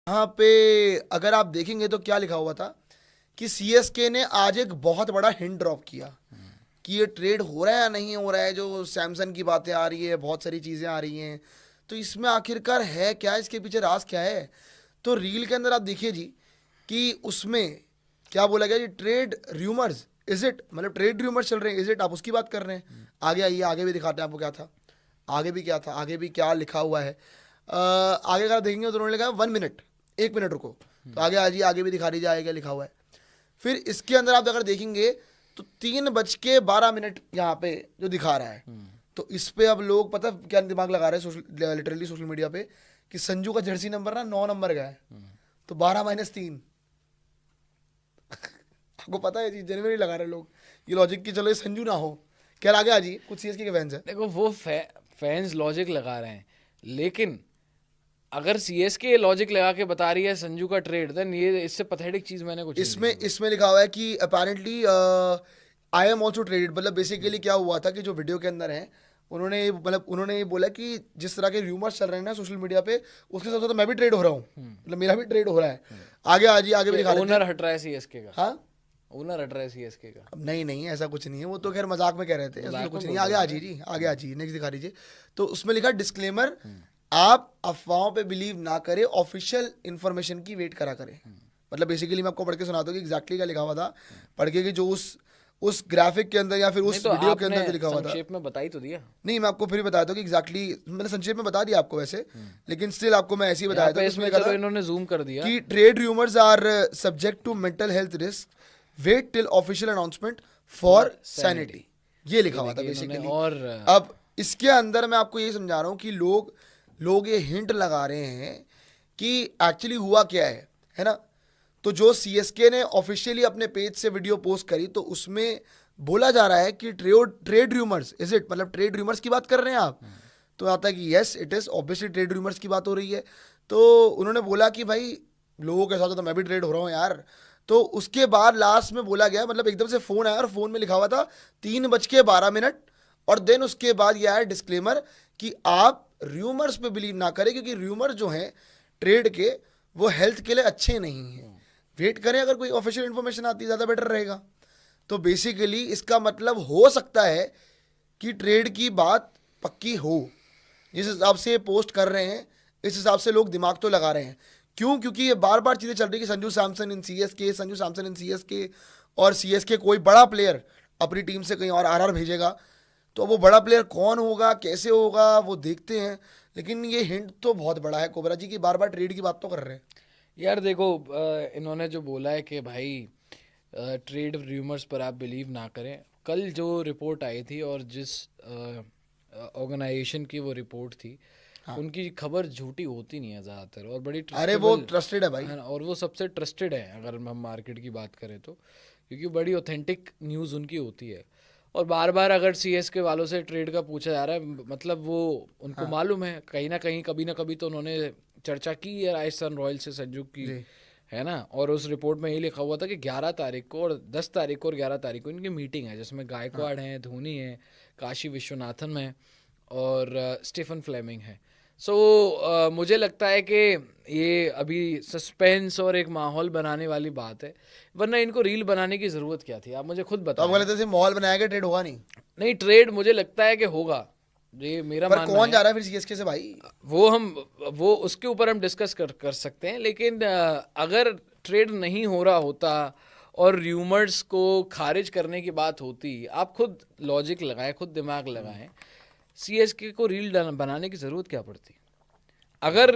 यहाँ पे अगर आप देखेंगे तो क्या लिखा हुआ था कि सीएसके ने आज एक बहुत बड़ा हिंट ड्रॉप किया कि ये ट्रेड हो रहा है या नहीं हो रहा है। जो सैमसंग की बातें आ रही है, बहुत सारी चीज़ें आ रही हैं, तो इसमें आखिरकार है क्या, इसके पीछे राज क्या है। तो रील के अंदर आप देखिए जी कि उसमें क्या बोला गया, ये ट्रेड र्यूमर्स इज इट, मतलब ट्रेड र्यूमर्स चल रहे हैं, इज इट, आप उसकी बात कर रहे हैं। आगे आइए, आगे भी दिखाते हैं आपको क्या था, आगे भी क्या था, आगे भी क्या लिखा हुआ है। आगे अगर देखेंगे तो उन्होंने लिखा 1 मिनट, 1 मिनट रुको। तो आगे आ जाइए, आगे भी दिखा दीजिए आगे क्या लिखा हुआ है। फिर इसके अंदर आप अगर देखेंगे तो 3:12 यहाँ पे जो दिखा रहा है, तो इस पे अब लोग पता क्या दिमाग लगा रहे हैं लिटरली सोशल मीडिया पे कि संजू का जर्सी नंबर ना 9 नंबर का है, तो 12-3। आपको पता है जी, जनवरी लगा रहे हैं लोग ये लॉजिक की, चलो ये संजू ना हो। क्या आगे आ जी, कुछ सीएसके के फैंस है। देखो वो फैंस लॉजिक लगा रहे हैं, लेकिन अगर सीएसके लॉजिक लगा के बता रही है संजू का ट्रेड, देन ये इससे पैथेटिक चीज मैंने कुछ इसमें लिखा हुआ है कि apparently I am also traded. मतलब बेसिकली क्या हुआ था कि जो वीडियो के अंदर है, उन्होंने ये बोला कि जिस तरह के र्यूमर्स चल रहे हैं ना सोशल मीडिया पे, उसके साथ साथ मैं भी ट्रेड हो रहा हूँ, मतलब मेरा भी ट्रेड हो रहा है। आगे आ जी, आगे भी दिखा ओनर हट रहा है सीएसके का। हाँ, ओनर हट रहा है सीएसके का। अब नहीं ऐसा कुछ नहीं है, वो तो खैर मजाक में कह रहे थे, ऐसा कुछ नहीं है। आगे आ जी, आगे आ जी, नेक्स्ट दिखा दीजिए। तो उसमें लिखा डिस्क्लेमर, आप अफवाहों पे बिलीव ना करें, ऑफिशियल इन्फॉर्मेशन की वेट करा करें। मतलब बेसिकली मैं आपको पढ़ के सुनाता हूँ कि एग्जैक्टली क्या लिखा हुआ था, पढ़ के कि जो उस ग्राफिक के अंदर या फिर उस तो वीडियो के अंदर जो लिखा हुआ था। संक्षेप में बता ही तो दिया। नहीं, मैं आपको फिर बताया था कि एग्जैक्टली मैंने संक्षेप में बता दिया आपको वैसे, लेकिन स्टिल आपको मैं ऐसे ही बताया था। इसमें चलो इन्होंने जूम कर दिया कि trade rumours are subject to mental health risk, wait till official announcement for sanity, ये लिखा हुआ था बेसिकली। और अब इसके अंदर मैं आपको ये समझा रहा हूँ कि लोग ये हिंट लगा रहे हैं कि एक्चुअली हुआ क्या है ना। तो जो सीएसके ने ऑफिशियली अपने पेज से वीडियो पोस्ट करी, तो उसमें बोला जा रहा है कि ट्रेड र्यूमर्स इज इट, मतलब ट्रेड र्यूमर्स की बात कर रहे हैं आप। तो आता है कि yes it is, obviously trade rumours की बात हो रही है। तो उन्होंने बोला कि भाई लोगों के साथ तो मैं भी ट्रेड हो रहा हूँ यार। तो उसके बाद लास्ट में बोला गया, मतलब एकदम से फोन आया और फोन में लिखा हुआ था 3:12, और देन उसके बाद यह आया डिस्क्लेमर कि आप र्यूमर्स पे बिलीव ना करें, क्योंकि र्यूमर जो हैं ट्रेड के, वो हेल्थ के लिए अच्छे नहीं हैं। वेट करें, अगर कोई ऑफिशियल इन्फॉर्मेशन आती है ज़्यादा बेटर रहेगा। तो बेसिकली इसका मतलब हो सकता है कि ट्रेड की बात पक्की हो। जिस हिसाब से ये पोस्ट कर रहे हैं, इस हिसाब से लोग दिमाग तो लगा रहे हैं। क्यों? क्योंकि ये बार बार चीज़ें चल रही है कि संजू सैमसन इन सीएसके, संजू सैमसन इन सीएसके, और सीएसके कोई बड़ा प्लेयर अपनी टीम से कहीं और आरआर भेजेगा। तो वो बड़ा प्लेयर कौन होगा, कैसे होगा, वो देखते हैं। लेकिन ये हिंट तो बहुत बड़ा है कोबरा जी की, बार बार ट्रेड की बात तो कर रहे हैं। यार देखो, इन्होंने जो बोला है कि भाई ट्रेड र्यूमर्स पर आप बिलीव ना करें, कल जो रिपोर्ट आई थी और जिस ऑर्गेनाइजेशन की वो रिपोर्ट थी, उनकी खबर झूठी होती नहीं है ज़्यादातर, और बड़ी अरे वो ट्रस्टेड है भाई, है ना, और वो सबसे ट्रस्टेड है अगर हम मार्केट की बात करें तो, क्योंकि बड़ी ऑथेंटिक न्यूज़ उनकी होती है। और बार बार अगर सीएसके वालों से ट्रेड का पूछा जा रहा है, मतलब वो उनको मालूम है कहीं ना कहीं, कभी ना कभी तो उन्होंने चर्चा की है राजस्थान रॉयल्स से संजू की, है ना। और उस रिपोर्ट में ये लिखा हुआ था कि 11 तारीख को और 10 तारीख को और 11 तारीख को इनकी मीटिंग है, जिसमें गायकवाड़ हैं, धोनी है, काशी विश्वनाथन है और स्टीफन फ्लेमिंग है। सो मुझे लगता है कि ये अभी सस्पेंस और एक माहौल बनाने वाली बात है, वरना इनको रील बनाने की ज़रूरत क्या थी, आप मुझे खुद बताओ। तो आप कहते थे माहौल बनाया गया, ट्रेड होगा नहीं, ट्रेड मुझे लगता है कि होगा, ये मेरा पर मानना कौन है। जा रहा है फिर सीएसके से भाई? वो उसके ऊपर हम डिस्कस कर सकते हैं, लेकिन अगर ट्रेड नहीं हो रहा होता और र्यूमर्स को खारिज करने की बात होती, आप खुद लॉजिक लगाएं, खुद दिमाग लगाएं, सीएसके को रील बनाने की ज़रूरत क्या पड़ती? अगर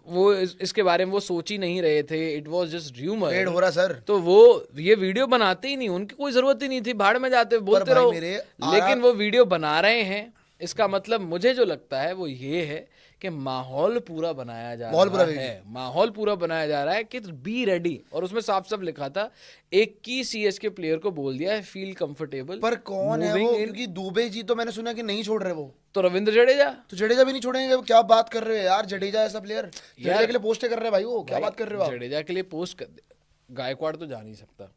वो इसके बारे में वो सोच ही नहीं रहे थे, it was just rumour, trade हो रहा सर, तो वो ये वीडियो बनाते ही नहीं, उनकी कोई ज़रूरत ही नहीं थी, भाड़ में जाते बोलते रहो। लेकिन वो वीडियो बना रहे हैं, इसका मतलब मुझे जो लगता है वो ये है कि माहौल पूरा बनाया जा रहा है, माहौल पूरा बनाया जा रहा है कि बी रेडी। और उसमें साफ साफ लिखा था, एक की सीएसके प्लेयर को बोल दिया है फील कंफर्टेबल। पर कौन है वो? क्योंकि दुबे जी तो मैंने सुना कि नहीं छोड़ रहे वो। तो रविंद्र जडेजा, तो जडेजा भी नहीं छोड़ेंगे? क्या बात कर रहे हो यार, जडेजा ऐसा प्लेयर जडेजा के लिए पोस्ट कर रहे हैं भाई, वो क्या बात कर रहे हो? जडेजा के लिए पोस्ट कर, गायकवाड़ तो जा नहीं सकता,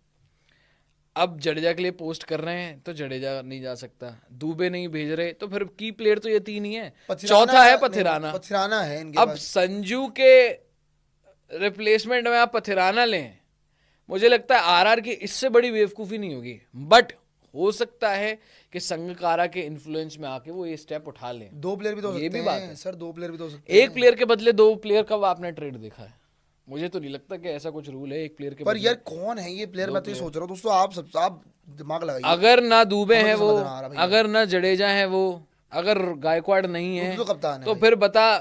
अब जडेजा के लिए पोस्ट कर रहे हैं तो जडेजा नहीं जा सकता, दुबे नहीं भेज रहे, तो फिर की प्लेयर तो ये तीन ही है, चौथा है पथिराना है इनके अब पास। संजू के रिप्लेसमेंट में आप पथिराना लें, मुझे लगता है आरआर की इससे बड़ी बेवकूफ़ी नहीं होगी। बट हो सकता है कि संगकारा के इन्फ्लुएंस में आके वो ये स्टेप उठा लें। 2 प्लेयर भी तो हो ये सकते भी बात हैं है। सर, 2 प्लेयर भी तो हो सकते एक प्लेयर के बदले 2 प्लेयर कब आपने ट्रेड देखा है? मुझे तो नहीं लगता कि ऐसा कुछ रूल है एक प्लेयर के पर बदले। यार कौन है ये प्लेयर, मैं तो ये सोच रहा हूँ दोस्तों, आप दिमाग लगाइए। अगर ना दुबे हमें हैं तो वो, समझ में आ रहा भैया। अगर ना जडेजा है वो, अगर गायकवाड़ नहीं है तो कप्तान है तो भाई। फिर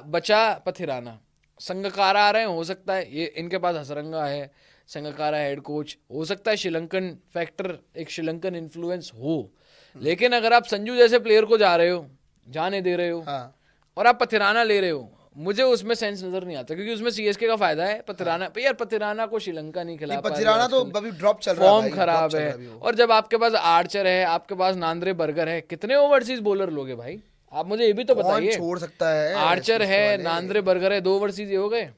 बचा पथिराना। संगकारा आ रहे हैं, हो सकता है ये इनके पास हसरंगा है, संगकारा हेड कोच, हो सकता है श्रीलंकन फैक्टर, एक श्रीलंकन इन्फ्लुएंस हो। लेकिन अगर आप संजू जैसे प्लेयर को जा रहे हो, जाने दे रहे हो, हाँ और आप पथिराना ले रहे हो, मुझे उसमें सेंस नजर नहीं आता, क्योंकि उसमें सीएसके का फायदा है। पथिराना यार, पथिराना को श्रीलंका नहीं खिला पा रही पथिराना तो आजकल। अभी ड्रॉप चल रहा है फॉर्म भाई, drop खराब चल रहा है। है अभी वो। और जब आपके पास आर्चर है, आपके पास नांद्रे बर्गर है, कितने ओवरसीज बॉलर लोगे भाई? आप मुझे ये भी तो कौन बताइए। छोड़ सकता है आर्चर सीएसके है, वाले? नांद्रे बर्गर है, 2 ओवरसीज ये हो गए।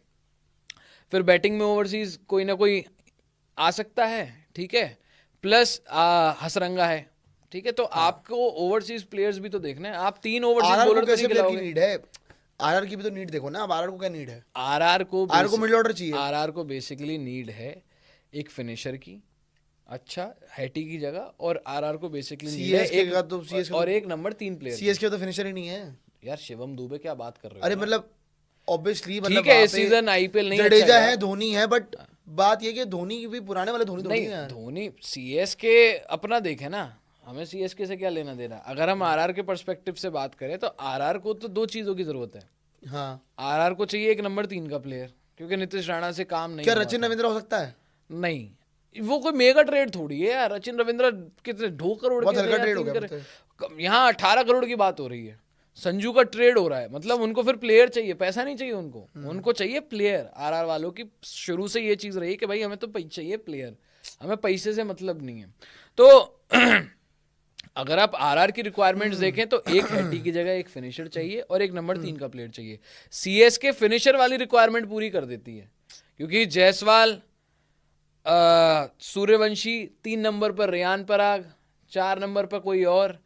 फिर बैटिंग में ओवरसीज कोई ना कोई आ सकता है, ठीक है, प्लस हसरंगा है, ठीक है। तो आपको ओवरसीज प्लेयर्स भी तो देखने हैं। आप 3 ओवरसीज आरआर को बॉलर तो कैसे नहीं प्लेयर की खिलाओगे। नीड है? आरआर की भी तो नीड देखो ना, अब आरआर को क्या नीड है? आरआर को मिडिल ऑर्डर चाहिए। आरआर को बेसिकली नीड है एक फिनिशर की, अच्छा हैटी की जगह, और आरआर को बेसिकली नीड है सीएसके एक का तो सीएसके और एक नंबर 3 प्लेयर। सीएसके तो फिनिशर ही नहीं है यार शिवम दुबे क्या बात कर रहे हो? अरे मतलब ऑब्वियसली, मतलब ठीक है, वहाँ इस पे सीजन आईपीएल नहीं जडेजा अच्छा है, गया। धोनी है, बट बात ये कि धोनी भी पुराने वाले धोनी नहीं, है। धोनी सीएसके अपना देखे ना, हमें सीएसके से क्या लेना देना। अगर हम आरआर के पर्सपेक्टिव से बात करें तो आरआर को तो 2 चीजों की जरूरत है। हाँ, आरआर को चाहिए एक नंबर 3 का प्लेयर, क्योंकि नीतीश राणा से काम नहीं क्या हुआ रचिन था। रविंद्र हो सकता है? नहीं, वो कोई मेगा ट्रेड थोड़ी है यार। रचिन रविंद्र कितने 2 करोड़ बहुत के थे हल्का या ट्रेड हो 3 गया करोड़? यहाँ 18 करोड़ की बात हो रही है। संजू का ट्रेड हो रहा है, मतलब उनको फिर प्लेयर चाहिए, पैसा नहीं चाहिए उनको। उनको चाहिए प्लेयर। आरआर वालों की शुरू से ये चीज रही कि भाई हमें तो चाहिए प्लेयर, हमें पैसे से मतलब नहीं है। तो अगर आप आरआर की रिक्वायरमेंट्स देखें तो एक हेडी की जगह एक फिनिशर चाहिए और एक नंबर 3 का प्लेयर चाहिए। सीएसके फिनिशर वाली रिक्वायरमेंट पूरी कर देती है, क्योंकि जायसवाल, सूर्यवंशी, 3 नंबर पर रेयान पराग, 4 नंबर पर कोई और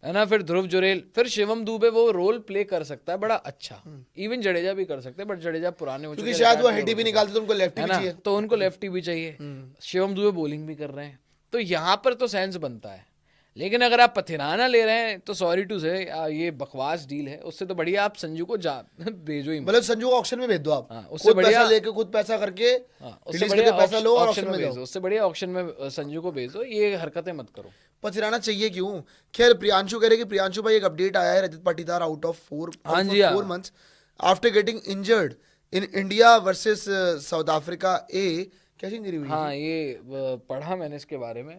है ना, फिर ध्रुव जुरेल, फिर शिवम दुबे वो रोल प्ले कर सकता है बड़ा अच्छा। इवन जडेजा भी कर सकते हैं, बट जडेजा पुराने हो चुके क्योंकि हैं, शायद वो retire हेडी भी हो चुके निकालते तो उनको लेफ्टी हैं, भी है ना, चाहिए। तो उनको लेफ्टी भी चाहिए। शिवम दुबे बॉलिंग भी कर रहे हैं, तो यहाँ पर तो सेंस बनता है। लेकिन अगर आप पथिराना ले रहे हैं तो सॉरी टू से ये बकवास डील है। उससे तो बढ़िया आप संजू को भेजो ही मत। मतलब संजू को ऑक्शन में भेज दो आप। हाँ, उससे खुद बढ़िया- पैसा लेके, खुद पैसा करके उससे रिलीज बढ़िया करके पैसा लो और ऑक्शन ऑक्शन में भेज जाओ। दो, उससे बढ़िया ऑक्शन में संजू को भेज दो। ये हरकतें मत करो। पथिराना चाहिए क्यों? खैर, प्रियांशु कह रहे कि प्रियांशु भाई एक अपडेट आया है, रजत पाटीदार आउट ऑफ 4 हाँ जी, हाँ। months after getting injured in India versus South Africa A. कैसी इंजरी हुई? हाँ, ये पढ़ा मैंने इसके बारे में।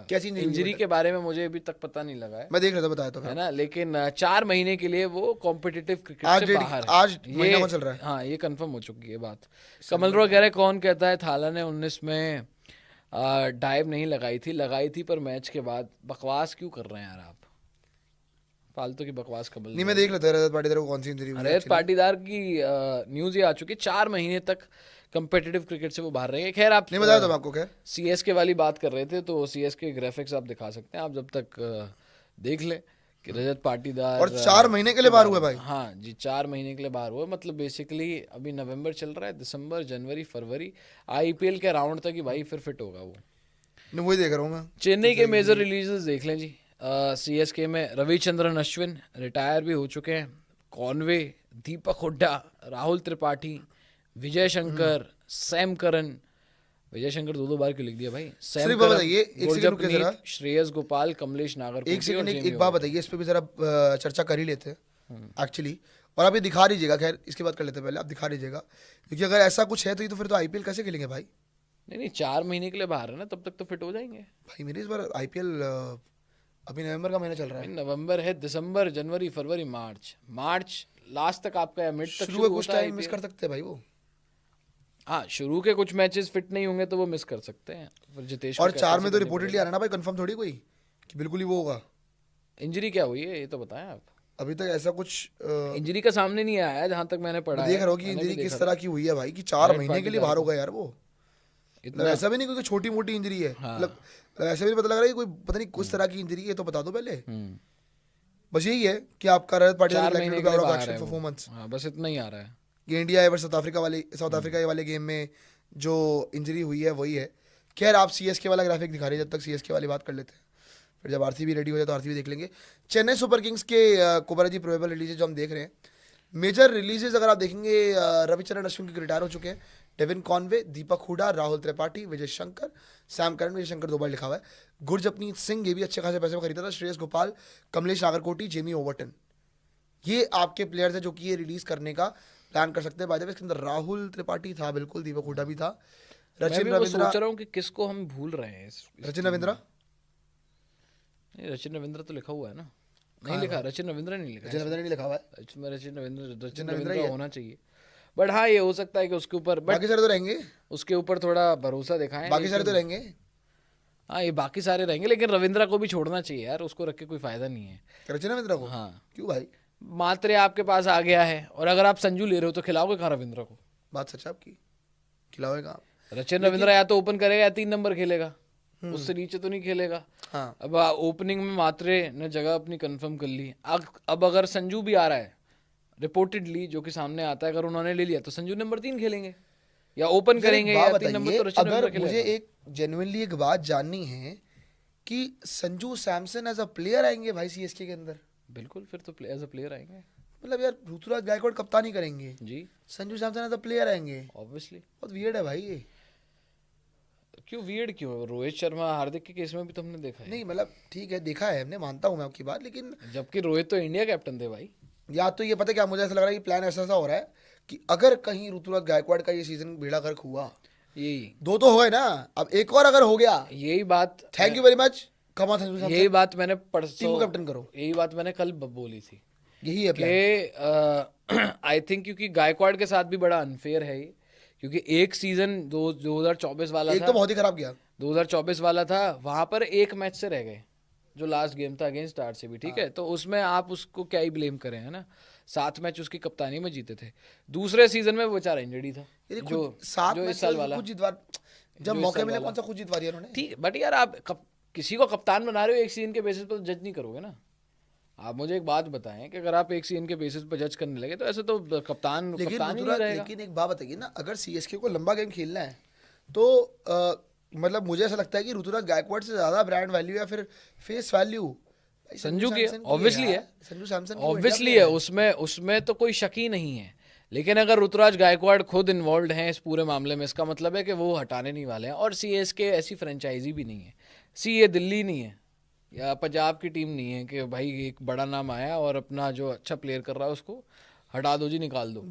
कैसी injury हुई इंजरी के बारे में मुझे अभी तक पता नहीं लगा है, मैं देख रहा था, बताया तो है फिर। ना। लेकिन 4 महीने के लिए वो कॉम्पिटिटिव क्रिकेट आज से डेट- बाहर है। आज महीना कौन चल रहा है? हाँ, ये कंफर्म हो चुकी है बात। कमल रो कह रहे कौन कहता है थाला ने 19 में डाइव नहीं लगाई थी पर मैच के बाद। बकवास क्यों कर रहे हैं यार आप? फालतू की बकवास कबल नहीं, मैं देख लेता रजत पाटीदार को कौन सी इंजरी हुई है। रजत पाटीदार की न्यूज ये आ चुकी है, 4 महीने तक कंपेटिटिव क्रिकेट से वो बाहर रहेंगे। खैर, आप नहीं बताया तो मैं आपको। खैर, सीएसके वाली बात कर रहे थे, तो सीएसके ग्राफिक्स आप दिखा सकते हैं। आप जब तक देख ले कि रजत पाटीदार और 4 महीने के लिए बाहर हुए भाई। हाँ जी, 4 महीने के लिए बाहर हुआ। मतलब बेसिकली अभी नवंबर चल रहा है, दिसंबर, जनवरी, फरवरी, आईपीएल के राउंड तक ही भाई फिर फिट होगा वो। नहीं, वही देख रहा हूँ मैं। चेन्नई के मेजर रिलीजेस देख लें जी। सीएसके में रविचंद्रन अश्विन रिटायर भी हो चुके हैं, कॉनवे, दीपक हुड्डा, राहुल त्रिपाठी, विजय शंकर, सैम करन। विजय शंकर 2 बार क्यों लिख दिया भाई? सैम सिर्फ बात करन, बताइए, एक गुरजप सेकंड रुकिए नीत, जरा। श्रेयस गोपाल, कमलेश नागरकोटी एक सेकंड, और एक जेमी बात बताइए, इस पे भी जरा चर्चा कर ही लेते हैं एक्चुअली। और आप ये दिखा दीजिएगा, खैर इसके बाद कर लेते हैं, पहले आप दिखा दीजिएगा, क्योंकि अगर ऐसा कुछ है तो ये तो फिर तो आईपीएल कैसे खेलेंगे भाई? नहीं, 4 महीने के लिए बाहर है ना, तब तक तो फिट हो जाएंगे। भाई मेरे इस बार आईपीएल अभी नवंबर का महीना चल रहा है। नवंबर है, दिसंबर, जनवरी, फरवरी, मार्च लास्ट तक आपका या मिड तक शुरू में कुछ टाइम मिस कर सकते हैं भाई वो। हाँ, शुरू के कुछ मैचेस फिट नहीं होंगे तो वो मिस कर सकते हैं। फिर जितेश और 4 में तो रिपोर्टेडली आ रहा है ना भाई, कंफर्म थोड़ी कोई कि बिल्कुल ही वो होगा। इंजरी क्या हुई है ये तो बताएं आप। अभी तक ऐसा कुछ इंजरी का सामने नहीं आया है जहां तक मैंने पढ़ा देख है। रहा हूँ कि मैंने इंजरी भी किस देखा तरह की हुई है भाई, कि 4 रजत महीने के लिए पाटीदार बाहर को। होगा यार वो। इतना मतलब ऐसा भी नहीं कोई छोटी मोटी इंजरी है, हाँ। मतलब ऐसा भी पता लग रहा है कि कोई पता नहीं किस तरह की इंजरी है, तो बता दो पहले। बस यही है कि आपका रजत पाटीदार 4 इलेक्टेड महीने टू के लिए बी आउट ऑफ बाहर एक्शन है फॉर वो। 4 months। हाँ, बस इतना ही आ रहा है। कि इंडिया वर्सेस साउथ अफ्रीका वाले गेम में जो इंजरी हुई है वही है। खैर आप सीएसके वाला ग्राफिक दिखा रहे हैं, जब तक सीएसके वाली बात कर लेते हैं, फिर जब आरसीबी रेडी हो जाए तो आरसीबी देख लेंगे। चेन्नई सुपर किंग्स के कुबरा जी प्रोबेबल रिलीजेज जो हम देख रहे हैं, मेजर रिलीजेज अगर आप देखेंगे, रविचंद्रन अश्विन के रिटायर हो चुके हैं, डेविन कॉनवे, दीपक हुडा, राहुल त्रिपाठी, विजय शंकर, सैम करन, विजय शंकर 2 बार लिखा हुआ है, गुरजपनीत सिंह, ये भी अच्छे खासे पैसे में खरीदा था, श्रेयस गोपाल, कमलेश नागरकोटी, जेमी ओवरटन, ये आपके प्लेयर्स हैं जो कि ये रिलीज करने का प्लान कर सकते हैं। बाय द वे इसके अंदर राहुल त्रिपाठी था, बिल्कुल, दीपक हुडा भी था, मैं रचिन भी वो रविंद्रा, सोच रहा हूँ कि किसको हम भूल रहे हैं रचिन रविंद्रा, नहीं, रचिन रविंद्र तो लिखा हुआ है ना, नहीं लिखा, रचिन रविंद्र नहीं लिखा, रचिन रविंद्रा नहीं लिखा हुआ है, रचिन रविंद्र होना चाहिए। बट हाँ, ये हो सकता है कि उसके ऊपर, बट बाकी सारे तो रहेंगे, उसके ऊपर थोड़ा भरोसा दिखाएं। बाकी सारे तो रहेंगे। हाँ, ये बाकी सारे रहेंगे, लेकिन रविंद्रा को भी छोड़ना चाहिए यार, उसको रख के कोई फायदा नहीं है। रचिन रविंद्रा को? हाँ, क्यों भाई? मात्रे आपके पास आ गया है, और अगर आप संजू ले रहे हो तो खिलाओगे कहाँ रविंद्रा को? बात सच है आपकी, खिलाओगे कहाँ? रचिन रविंद्रा या तो ओपन करेगा या 3 नंबर खेलेगा, उससे नीचे तो नहीं खेलेगा। हाँ, अब ओपनिंग में मात्रे ने जगह अपनी कंफर्म कर ली। अब अगर संजू भी आ रहा है रिपोर्टेडली, जो कि सामने आता है, अगर उन्होंने ले लिया तो संजू नंबर 3 खेलेंगे या ओपन करेंगे, या 3 नंबर तो रचिन रविंद्रा अगर मुझे खेलेगा। एक जेन्युइनली एक बात जाननी है कि Sanju Samson as a player आएंगे भाई सीएसके के अंदर? बिल्कुल, फिर तो एज अ प्लेयर आएंगे मतलब यार ऋतुराज गायकवाड़ कप्तानी करेंगे, जी, Sanju Samson as a player आएंगे, ऑब्वियसली। बहुत वियर्ड है भाई ये। क्यों वियर्ड क्यों? रोहित शर्मा हार्दिक के केस में भी तो हमने देखा है, नहीं मतलब ठीक है, देखा है हमने, मानता हूँ मैं आपकी बात, लेकिन जबकि रोहित तो इंडिया कैप्टन थे भाई। या तो ये पता है क्या, मुझे ऐसा लग रहा है कि प्लान ऐसा हो रहा है कि अगर कहीं ऋतुराज गायकवाड़ का ये सीजन बेड़ा गर्क हुआ, यही 2 तो हो गए ना, अब एक और अगर हो गया, यही बात थैंक यू वेरी मच, कमा संजू यही सैमसन, बात मैंने टीम परसों को कैप्टन करो, यही बात मैंने कल बोली थी यही है प्लान। कि आई थिंक क्योंकि गायकवाड़ के साथ भी बड़ा अनफेयर है ये, क्योंकि एक सीजन 2024 वाला एक था, तो बहुत ही खराब गया, 2024 वाला था, वहां पर एक मैच से रह गए, जो लास्ट गेम था अगेंस्ट आरसीबी, ठीक है, तो उसमें आप उसको क्या ही ब्लेम करें, है ना। 7 मैच उसकी कप्तानी में जीते थे। दूसरे सीजन में वो बेचारा इंजरी था, यदि जो 7 जो मैच इस साल वाला, खुद जितवा, जब जो इस मौके साल मिले वाला। कौन सा खुद जितवा दिया उन्होंने? ठीक, बट यार आप किसी को कप्तान बना रहे हो एक सीजन के बेसिस पर, तो जज नहीं करोगे ना। आप मुझे एक बात बताएं कि अगर आप एक सीजन के बेसिस पर जज करने लगे तो ऐसे तो कप्तान लेकिन कप्तान ही नहीं ऋतुराज, रहेगा। लेकिन एक बात बताइए ना, अगर सीएसके को लंबा गेम खेलना है तो मतलब मुझे ऐसा लगता है कि ऋतुराज गायकवाड़ से ज्यादा ब्रांड वैल्यू या फिर फेस वैल्यू संजू की सैमसन ऑब्वियसली है, यार। संजू सैमसन की ऑब्वियसली इंडिया है, उसमें तो कोई शक ही नहीं है। लेकिन अगर ऋतुराज गायकवाड़ खुद इन्वॉल्व हैं इस पूरे मामले में, इसका मतलब है कि वो हटाने नहीं वाले हैं। और सीएसके ऐसी फ्रेंचाइजी भी नहीं है, ये दिल्ली नहीं है या पंजाब की टीम नहीं है कि भाई एक बड़ा नाम आया और अपना जो अच्छा प्लेयर कर रहा है उसको हटा दो जी, निकाल दो।